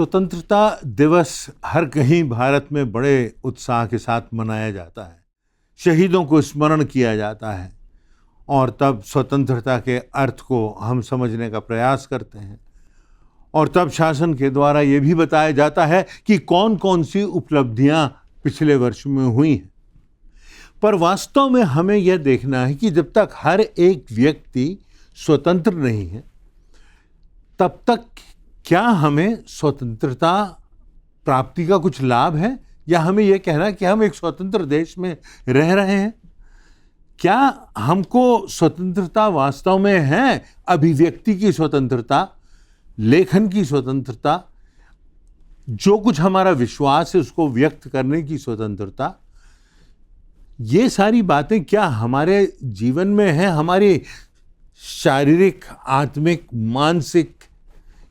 स्वतंत्रता दिवस हर कहीं भारत में बड़े उत्साह के साथ मनाया जाता है। शहीदों को स्मरण किया जाता है और तब स्वतंत्रता के अर्थ को हम समझने का प्रयास करते हैं। और तब शासन के द्वारा ये भी बताया जाता है कि कौन कौन सी उपलब्धियां पिछले वर्ष में हुई हैं। पर वास्तव में हमें यह देखना है कि जब तक हर एक व्यक्ति स्वतंत्र नहीं है, तब तक क्या हमें स्वतंत्रता प्राप्ति का कुछ लाभ है, या हमें यह कहना है कि हम एक स्वतंत्र देश में रह रहे हैं। क्या हमको स्वतंत्रता वास्तव में है? अभिव्यक्ति की स्वतंत्रता, लेखन की स्वतंत्रता, जो कुछ हमारा विश्वास है उसको व्यक्त करने की स्वतंत्रता, ये सारी बातें क्या हमारे जीवन में है? हमारी शारीरिक, आत्मिक, मानसिक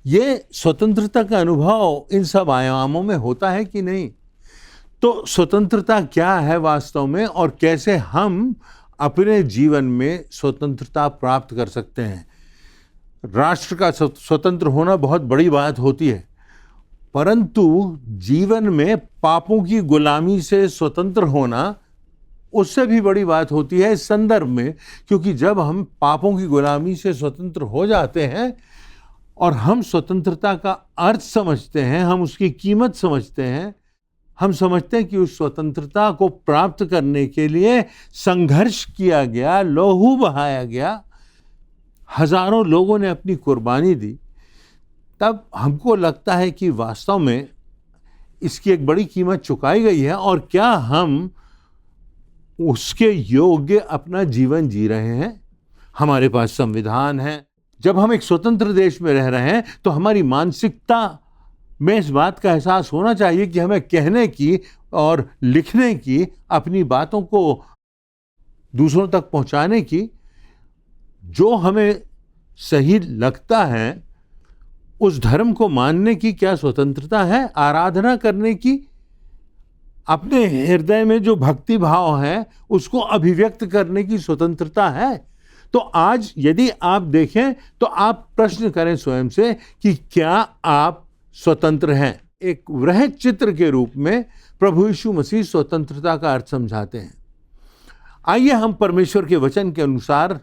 ये स्वतंत्रता का अनुभव इन सब आयामों में होता है कि नहीं? तो स्वतंत्रता क्या है वास्तव में, और कैसे हम अपने जीवन में स्वतंत्रता प्राप्त कर सकते हैं? राष्ट्र का स्वतंत्र होना बहुत बड़ी बात होती है, परंतु जीवन में पापों की गुलामी से स्वतंत्र होना उससे भी बड़ी बात होती है इस संदर्भ में, क्योंकि जब हम पापों की गुलामी से स्वतंत्र हो जाते हैं और हम स्वतंत्रता का अर्थ समझते हैं, हम उसकी कीमत समझते हैं, हम समझते हैं कि उस स्वतंत्रता को प्राप्त करने के लिए संघर्ष किया गया, लहू बहाया गया, हजारों लोगों ने अपनी कुर्बानी दी, तब हमको लगता है कि वास्तव में इसकी एक बड़ी कीमत चुकाई गई है। और क्या हम उसके योग्य अपना जीवन जी रहे हैं? हमारे पास संविधान है। जब हम एक स्वतंत्र देश में रह रहे हैं तो हमारी मानसिकता में इस बात का एहसास होना चाहिए कि हमें कहने की और लिखने की, अपनी बातों को दूसरों तक पहुंचाने की, जो हमें सही लगता है उस धर्म को मानने की क्या स्वतंत्रता है? आराधना करने की, अपने हृदय में जो भक्ति भाव है उसको अभिव्यक्त करने की स्वतंत्रता है। तो आज यदि आप देखें तो आप प्रश्न करें स्वयं से कि क्या आप स्वतंत्र हैं? एक वृहद चित्र के रूप में प्रभु यीशु मसीह स्वतंत्रता का अर्थ समझाते हैं। आइए हम परमेश्वर के वचन के अनुसार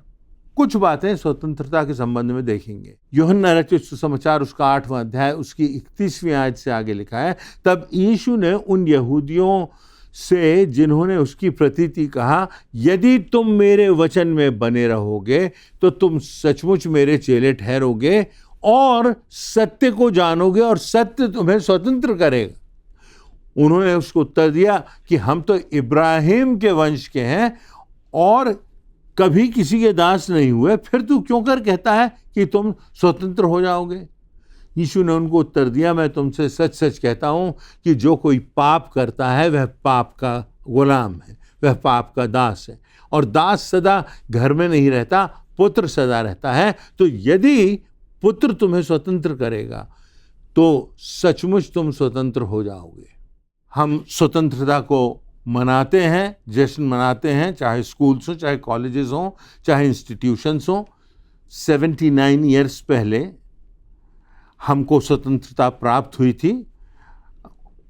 कुछ बातें स्वतंत्रता के संबंध में देखेंगे। यूहन्ना रचित सुसमाचार उसका 8वां अध्याय उसकी 31वीं आयत से आगे लिखा है, तब यीशु ने उन यहूदियों से जिन्होंने उसकी प्रतीति कहा, यदि तुम मेरे वचन में बने रहोगे तो तुम सचमुच मेरे चेले ठहरोगे और सत्य को जानोगे और सत्य तुम्हें स्वतंत्र करेगा। उन्होंने उसको उत्तर दिया कि हम तो इब्राहिम के वंश के हैं और कभी किसी के दास नहीं हुए, फिर तू क्यों कर कहता है कि तुम स्वतंत्र हो जाओगे? यीशु ने उनको उत्तर दिया, मैं तुमसे सच सच कहता हूं कि जो कोई पाप करता है वह पाप का गुलाम है, वह पाप का दास है। और दास सदा घर में नहीं रहता, पुत्र सदा रहता है। तो यदि पुत्र तुम्हें स्वतंत्र करेगा तो सचमुच तुम स्वतंत्र हो जाओगे। हम स्वतंत्रता को मनाते हैं, जश्न मनाते हैं, चाहे स्कूल्स हो, चाहे कॉलेजेस हो, चाहे इंस्टीट्यूशंस हो। 79 ईयर्स पहले हमको स्वतंत्रता प्राप्त हुई थी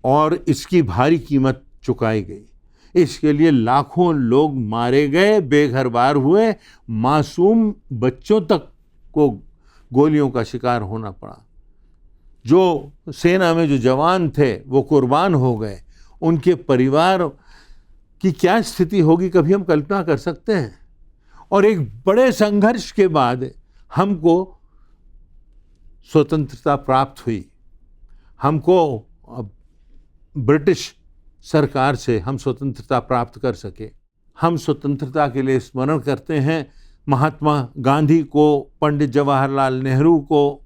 और इसकी भारी कीमत चुकाई गई। इसके लिए लाखों लोग मारे गए, बेघर बार हुए, मासूम बच्चों तक को गोलियों का शिकार होना पड़ा। जो सेना में जो जवान थे वो कुर्बान हो गए। उनके परिवार की क्या स्थिति होगी कभी हम कल्पना कर सकते हैं? और एक बड़े संघर्ष के बाद हमको स्वतंत्रता प्राप्त हुई। हमको ब्रिटिश सरकार से हम स्वतंत्रता प्राप्त कर सके। हम स्वतंत्रता के लिए स्मरण करते हैं महात्मा गांधी को, पंडित जवाहरलाल नेहरू को।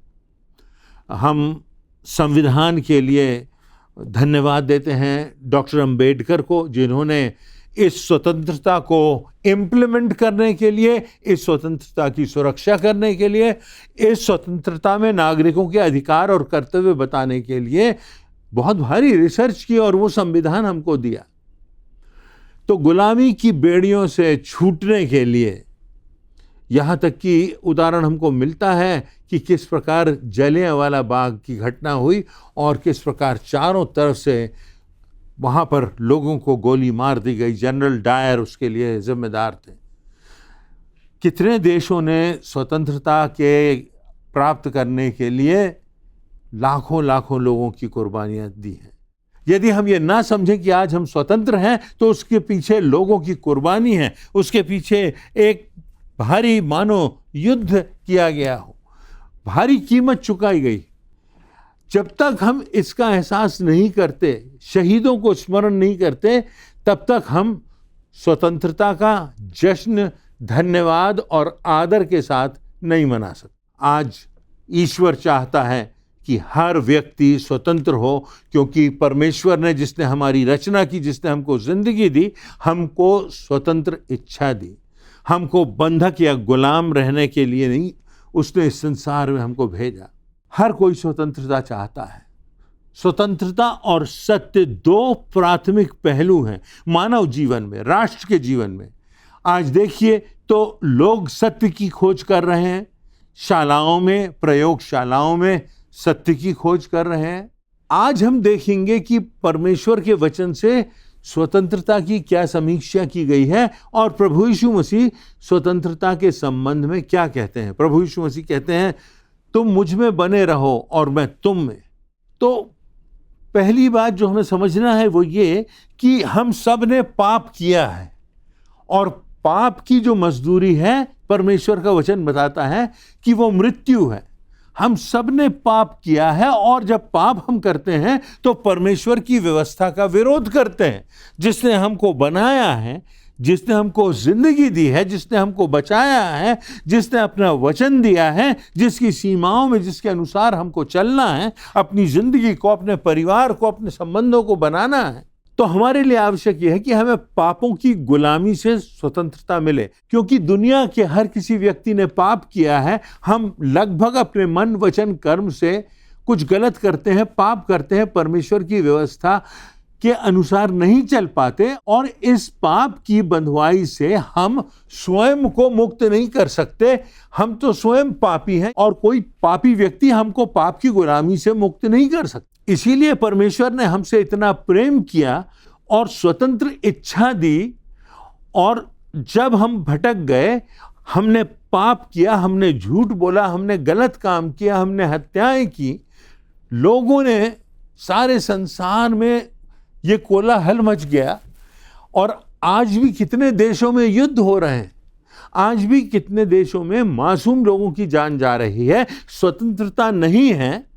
हम संविधान के लिए धन्यवाद देते हैं डॉक्टर अंबेडकर को, जिन्होंने इस स्वतंत्रता को इम्प्लीमेंट करने के लिए, इस स्वतंत्रता की सुरक्षा करने के लिए, इस स्वतंत्रता में नागरिकों के अधिकार और कर्तव्य बताने के लिए बहुत भारी रिसर्च की और वो संविधान हमको दिया। तो गुलामी की बेड़ियों से छूटने के लिए यहाँ तक कि उदाहरण हमको मिलता है कि किस प्रकार जलियांवाला बाग की घटना हुई और किस प्रकार चारों तरफ से वहाँ पर लोगों को गोली मार दी गई। जनरल डायर उसके लिए जिम्मेदार थे। कितने देशों ने स्वतंत्रता के प्राप्त करने के लिए लाखों लाखों लोगों की कुर्बानियां दी हैं। यदि हम ये ना समझें कि आज हम स्वतंत्र हैं तो उसके पीछे लोगों की कुर्बानी है, उसके पीछे एक भारी मानो युद्ध किया गया हो, भारी कीमत चुकाई गई। जब तक हम इसका एहसास नहीं करते, शहीदों को स्मरण नहीं करते, तब तक हम स्वतंत्रता का जश्न धन्यवाद और आदर के साथ नहीं मना सकते। आज ईश्वर चाहता है कि हर व्यक्ति स्वतंत्र हो, क्योंकि परमेश्वर ने, जिसने हमारी रचना की, जिसने हमको जिंदगी दी, हमको स्वतंत्र इच्छा दी। हमको बंधक या गुलाम रहने के लिए नहीं, उसने इस संसार में हमको भेजा। हर कोई स्वतंत्रता चाहता है। स्वतंत्रता और सत्य दो प्राथमिक पहलू हैं मानव जीवन में, राष्ट्र के जीवन में। आज देखिए तो लोग सत्य की खोज कर रहे हैं, शालाओं में, प्रयोगशालाओं में सत्य की खोज कर रहे हैं। आज हम देखेंगे कि परमेश्वर के वचन से स्वतंत्रता की क्या समीक्षा की गई है और प्रभु यीशु मसीह स्वतंत्रता के संबंध में क्या कहते हैं। प्रभु यीशु मसीह कहते हैं, तुम मुझ में बने रहो और मैं तुम में। तो पहली बात जो हमें समझना है वो ये कि हम सब ने पाप किया है और पाप की जो मजदूरी है, परमेश्वर का वचन बताता है कि वो मृत्यु है। हम सब ने पाप किया है और जब पाप हम करते हैं तो परमेश्वर की व्यवस्था का विरोध करते हैं। जिसने हमको बनाया है, जिसने हमको जिंदगी दी है, जिसने हमको बचाया है, जिसने अपना वचन दिया है, जिसकी सीमाओं में, जिसके अनुसार हमको चलना है, अपनी जिंदगी को, अपने परिवार को, अपने संबंधों को बनाना है, तो हमारे लिए आवश्यक यह है कि हमें पापों की गुलामी से स्वतंत्रता मिले। क्योंकि दुनिया के हर किसी व्यक्ति ने पाप किया है। हम लगभग अपने मन, वचन, कर्म से कुछ गलत करते हैं, पाप करते हैं, परमेश्वर की व्यवस्था के अनुसार नहीं चल पाते और इस पाप की बंधुआई से हम स्वयं को मुक्त नहीं कर सकते। हम तो स्वयं पापी हैं और कोई पापी व्यक्ति हमको पाप की गुलामी से मुक्त नहीं कर सकता। इसीलिए परमेश्वर ने हमसे इतना प्रेम किया और स्वतंत्र इच्छा दी। और जब हम भटक गए, हमने पाप किया, हमने झूठ बोला, हमने गलत काम किया, हमने हत्याएं की, लोगों ने, सारे संसार में ये कोलाहल मच गया। और आज भी कितने देशों में युद्ध हो रहे हैं, आज भी कितने देशों में मासूम लोगों की जान जा रही है, स्वतंत्रता नहीं है।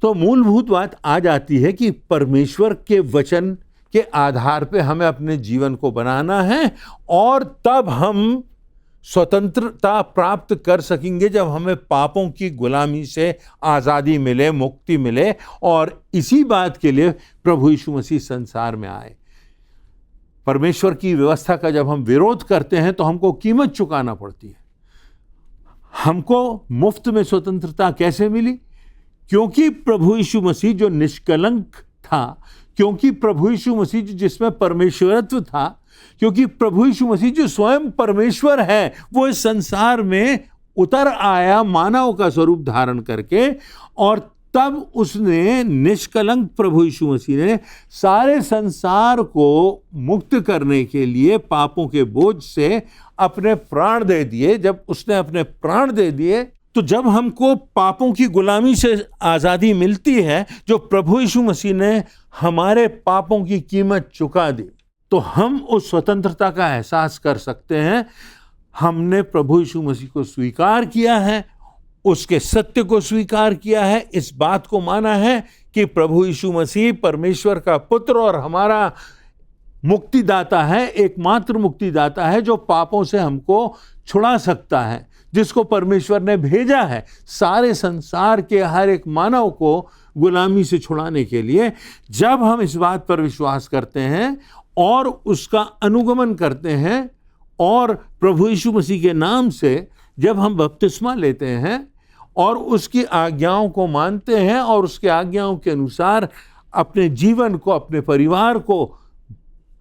तो मूलभूत बात आ जाती है कि परमेश्वर के वचन के आधार पे हमें अपने जीवन को बनाना है और तब हम स्वतंत्रता प्राप्त कर सकेंगे, जब हमें पापों की गुलामी से आज़ादी मिले, मुक्ति मिले। और इसी बात के लिए प्रभु यीशु मसीह संसार में आए। परमेश्वर की व्यवस्था का जब हम विरोध करते हैं तो हमको कीमत चुकाना पड़ती है। हमको मुफ्त में स्वतंत्रता कैसे मिली? क्योंकि प्रभु यीशु मसीह जो निष्कलंक था, क्योंकि प्रभु यीशु मसीह जिसमें परमेश्वरत्व था, क्योंकि प्रभु यीशु मसीह जो स्वयं परमेश्वर है, वो इस संसार में उतर आया मानव का स्वरूप धारण करके, और तब उसने, निष्कलंक प्रभु यीशु मसीह ने सारे संसार को मुक्त करने के लिए पापों के बोझ से अपने प्राण दे दिए। जब उसने अपने प्राण दे दिए तो जब हमको पापों की गुलामी से आज़ादी मिलती है, जो प्रभु यीशु मसीह ने हमारे पापों की कीमत चुका दी, तो हम उस स्वतंत्रता का एहसास कर सकते हैं। हमने प्रभु यीशु मसीह को स्वीकार किया है, उसके सत्य को स्वीकार किया है, इस बात को माना है कि प्रभु यीशु मसीह परमेश्वर का पुत्र और हमारा मुक्तिदाता है, एकमात्र मुक्तिदाता है जो पापों से हमको छुड़ा सकता है, जिसको परमेश्वर ने भेजा है सारे संसार के हर एक मानव को गुलामी से छुड़ाने के लिए। जब हम इस बात पर विश्वास करते हैं और उसका अनुगमन करते हैं और प्रभु यीशु मसीह के नाम से जब हम बपतिस्मा लेते हैं और उसकी आज्ञाओं को मानते हैं और उसके आज्ञाओं के अनुसार अपने जीवन को, अपने परिवार को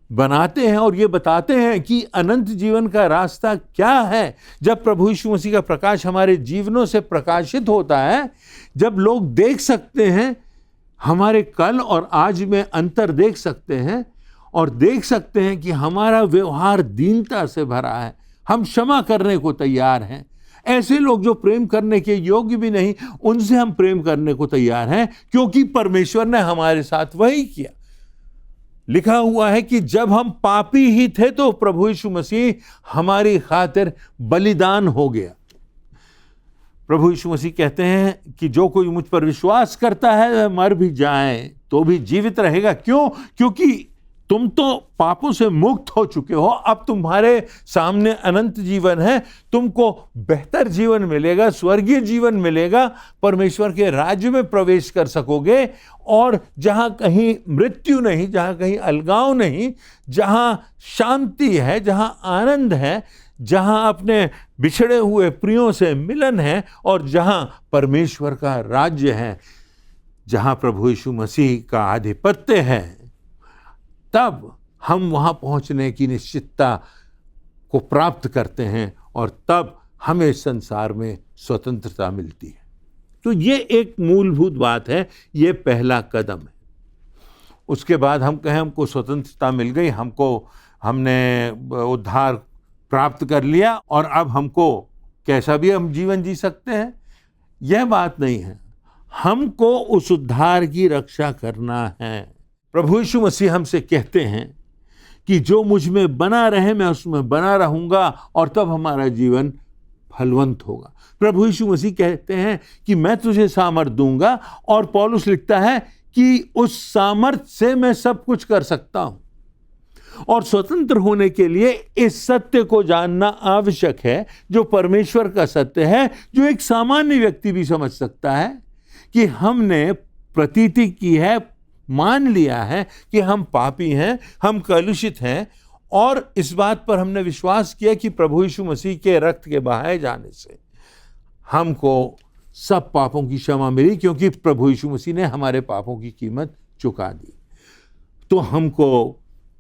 बनाते हैं और ये बताते हैं कि अनंत जीवन का रास्ता क्या है। जब प्रभु यीशु मसीह का प्रकाश हमारे जीवनों से प्रकाशित होता है, जब लोग देख सकते हैं, हमारे कल और आज में अंतर देख सकते हैं और देख सकते हैं कि हमारा व्यवहार दीनता से भरा है, हम क्षमा करने को तैयार हैं। ऐसे लोग जो प्रेम करने के योग्य भी नहीं, उनसे हम प्रेम करने को तैयार हैं, क्योंकि परमेश्वर ने हमारे साथ वही किया। लिखा हुआ है कि जब हम पापी ही थे तो प्रभु यीशु मसीह हमारी खातिर बलिदान हो गया। प्रभु यीशु मसीह कहते हैं कि जो कोई मुझ पर विश्वास करता है वह मर भी जाए तो भी जीवित रहेगा। क्यों? क्योंकि तुम तो पापों से मुक्त हो चुके हो, अब तुम्हारे सामने अनंत जीवन है, तुमको बेहतर जीवन मिलेगा, स्वर्गीय जीवन मिलेगा, परमेश्वर के राज्य में प्रवेश कर सकोगे। और जहाँ कहीं मृत्यु नहीं, जहाँ कहीं अलगाव नहीं, जहाँ शांति है, जहाँ आनंद है, जहाँ अपने बिछड़े हुए प्रियों से मिलन है और जहाँ परमेश्वर का राज्य है, जहाँ प्रभु यीशु मसीह का आधिपत्य है, तब हम वहाँ पहुँचने की निश्चितता को प्राप्त करते हैं और तब हमें संसार में स्वतंत्रता मिलती है। तो ये एक मूलभूत बात है, ये पहला कदम है। उसके बाद हम कहें हमको स्वतंत्रता मिल गई, हमने उद्धार प्राप्त कर लिया और अब हमको कैसा भी हम जीवन जी सकते हैं, यह बात नहीं है। हमको उस उद्धार की रक्षा करना है। प्रभु यीशु मसीह हमसे कहते हैं कि जो मुझ में बना रहे मैं उसमें बना रहूंगा और तब हमारा जीवन फलवंत होगा। प्रभु यीशु मसीह कहते हैं कि मैं तुझे सामर्थ दूंगा और पौलुस लिखता है कि उस सामर्थ से मैं सब कुछ कर सकता हूं। और स्वतंत्र होने के लिए इस सत्य को जानना आवश्यक है, जो परमेश्वर का सत्य है, जो एक सामान्य व्यक्ति भी समझ सकता है कि हमने प्रतीति की है, मान लिया है कि हम पापी हैं, हम कलुषित हैं और इस बात पर हमने विश्वास किया कि प्रभु यीशु मसीह के रक्त के बहाए जाने से हमको सब पापों की क्षमा मिली, क्योंकि प्रभु यीशु मसीह ने हमारे पापों की कीमत चुका दी। तो हमको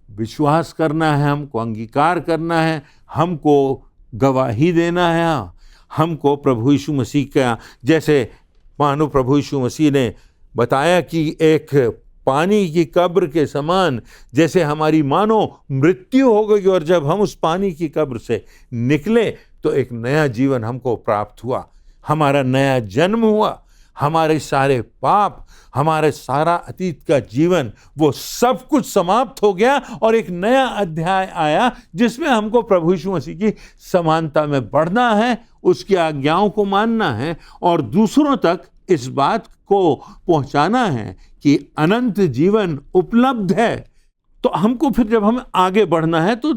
विश्वास करना है, हमको अंगीकार करना है, हमको गवाही देना है, हमको प्रभु यीशु मसीह का, जैसे मानो प्रभु यीशु मसीह ने बताया कि एक पानी की कब्र के समान जैसे हमारी मानो मृत्यु हो गई और जब हम उस पानी की कब्र से निकले तो एक नया जीवन हमको प्राप्त हुआ, हमारा नया जन्म हुआ, हमारे सारे पाप, हमारे सारा अतीत का जीवन, वो सब कुछ समाप्त हो गया और एक नया अध्याय आया जिसमें हमको प्रभु यीशु मसीह की समानता में बढ़ना है, उसकी आज्ञाओं को मानना है और दूसरों तक इस बात को पहुंचाना है कि अनंत जीवन उपलब्ध है। तो हमको फिर जब हमें आगे बढ़ना है तो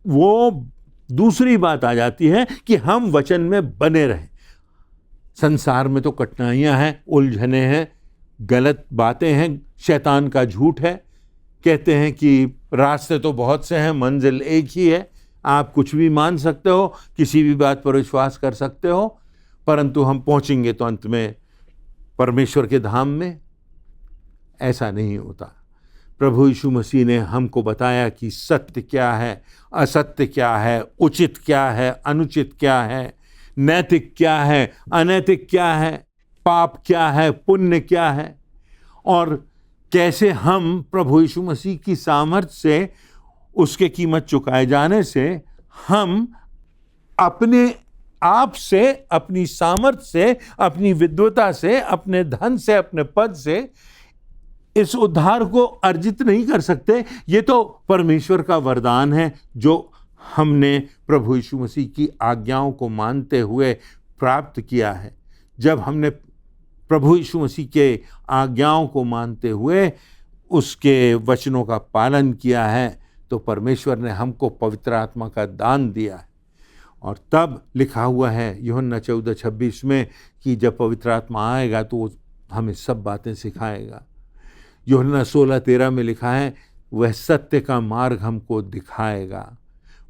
वो दूसरी बात आ जाती है कि हम वचन में बने रहें। संसार में तो कठिनाइयां हैं, उलझने हैं, गलत बातें हैं, शैतान का झूठ है। कहते हैं कि रास्ते तो बहुत से हैं, मंजिल एक ही है, आप कुछ भी मान सकते हो, किसी भी बात पर विश्वास कर सकते हो, परंतु हम पहुंचेंगे तो अंत में परमेश्वर के धाम में। ऐसा नहीं होता। प्रभु यीशु मसीह ने हमको बताया कि सत्य क्या है, असत्य क्या है, उचित क्या है, अनुचित क्या है, नैतिक क्या है, अनैतिक क्या है, पाप क्या है, पुण्य क्या है, और कैसे हम प्रभु यीशु मसीह की सामर्थ से, उसके कीमत चुकाए जाने से, हम अपने आप से, अपनी सामर्थ से, अपनी विद्वता से, अपने धन से, अपने पद से इस उद्धार को अर्जित नहीं कर सकते। ये तो परमेश्वर का वरदान है जो हमने प्रभु यीशु मसीह की आज्ञाओं को मानते हुए प्राप्त किया है। जब हमने प्रभु यीशु मसीह के आज्ञाओं को मानते हुए उसके वचनों का पालन किया है तो परमेश्वर ने हमको पवित्र आत्मा का दान दिया है। और तब लिखा हुआ है यूहन्ना 14:26 में कि जब पवित्र आत्मा आएगा तो वो हमें सब बातें सिखाएगा। यूहन्ना 16:13 में लिखा है वह सत्य का मार्ग हमको दिखाएगा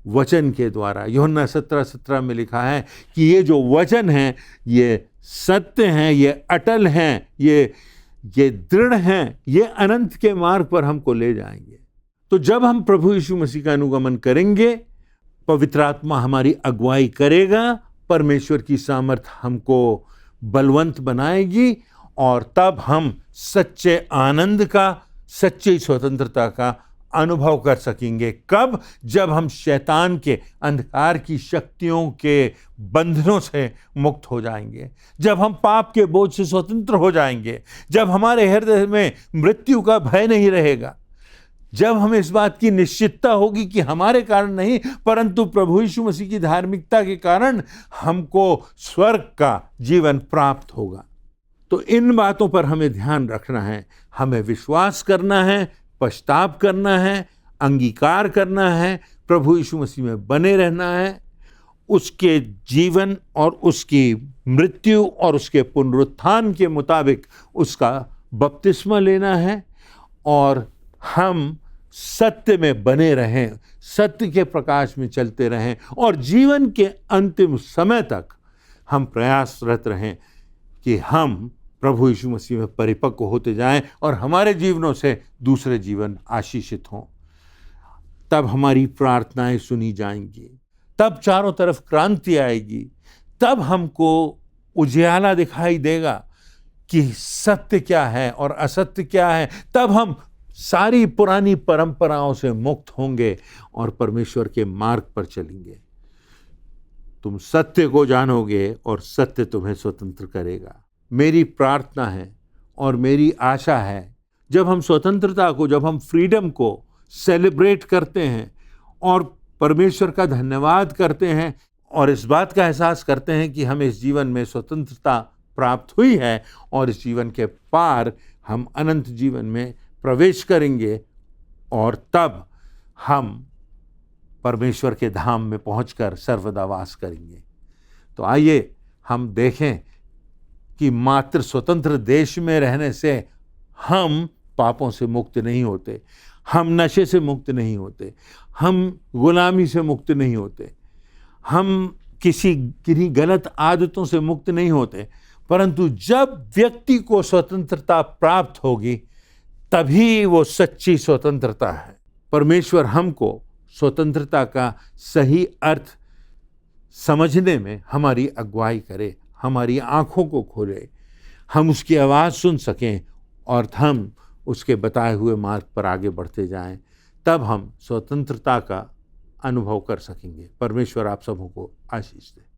वचन के द्वारा। यूहन्ना 17:17 में लिखा है कि ये जो वचन हैं ये सत्य हैं, ये अटल हैं, ये दृढ़ हैं, ये अनंत के मार्ग पर हमको ले जाएंगे। तो जब हम प्रभु यीशु मसीह का अनुगमन करेंगे, पवित्र आत्मा हमारी अगुवाई करेगा, परमेश्वर की सामर्थ हमको बलवंत बनाएगी और तब हम सच्चे आनंद का, सच्ची स्वतंत्रता का अनुभव कर सकेंगे। कब? जब हम शैतान के, अंधकार की शक्तियों के बंधनों से मुक्त हो जाएंगे, जब हम पाप के बोझ से स्वतंत्र हो जाएंगे, जब हमारे हृदय में मृत्यु का भय नहीं रहेगा, जब हमें इस बात की निश्चितता होगी कि हमारे कारण नहीं परंतु प्रभु यीशु मसीह की धार्मिकता के कारण हमको स्वर्ग का जीवन प्राप्त होगा। तो इन बातों पर हमें ध्यान रखना है, हमें विश्वास करना है, पश्चाताप करना है, अंगीकार करना है, प्रभु यीशु मसीह में बने रहना है, उसके जीवन और उसकी मृत्यु और उसके पुनरुत्थान के मुताबिक उसका बपतिस्मा लेना है और हम सत्य में बने रहें, सत्य के प्रकाश में चलते रहें और जीवन के अंतिम समय तक हम प्रयासरत रहें कि हम प्रभु यीशु मसीह में परिपक्व होते जाएं और हमारे जीवनों से दूसरे जीवन आशीषित हों। तब हमारी प्रार्थनाएं सुनी जाएंगी, तब चारों तरफ क्रांति आएगी, तब हमको उजियाला दिखाई देगा कि सत्य क्या है और असत्य क्या है। तब हम सारी पुरानी परंपराओं से मुक्त होंगे और परमेश्वर के मार्ग पर चलेंगे। तुम सत्य को जानोगे और सत्य तुम्हें स्वतंत्र करेगा। मेरी प्रार्थना है और मेरी आशा है, जब हम स्वतंत्रता को, जब हम फ्रीडम को सेलिब्रेट करते हैं और परमेश्वर का धन्यवाद करते हैं और इस बात का एहसास करते हैं कि हमें इस जीवन में स्वतंत्रता प्राप्त हुई है और इस जीवन के पार हम अनंत जीवन में प्रवेश करेंगे और तब हम परमेश्वर के धाम में पहुंचकर सर्वदा वास करेंगे। तो आइए हम देखें कि मात्र स्वतंत्र देश में रहने से हम पापों से मुक्त नहीं होते, हम नशे से मुक्त नहीं होते, हम गुलामी से मुक्त नहीं होते, हम किन्हीं गलत आदतों से मुक्त नहीं होते, परंतु जब व्यक्ति को स्वतंत्रता प्राप्त होगी तभी वो सच्ची स्वतंत्रता है। परमेश्वर हमको स्वतंत्रता का सही अर्थ समझने में हमारी अगुवाई करे, हमारी आँखों को खोले, हम उसकी आवाज़ सुन सकें और हम उसके बताए हुए मार्ग पर आगे बढ़ते जाएं। तब हम स्वतंत्रता का अनुभव कर सकेंगे। परमेश्वर आप सबों को आशीष दे।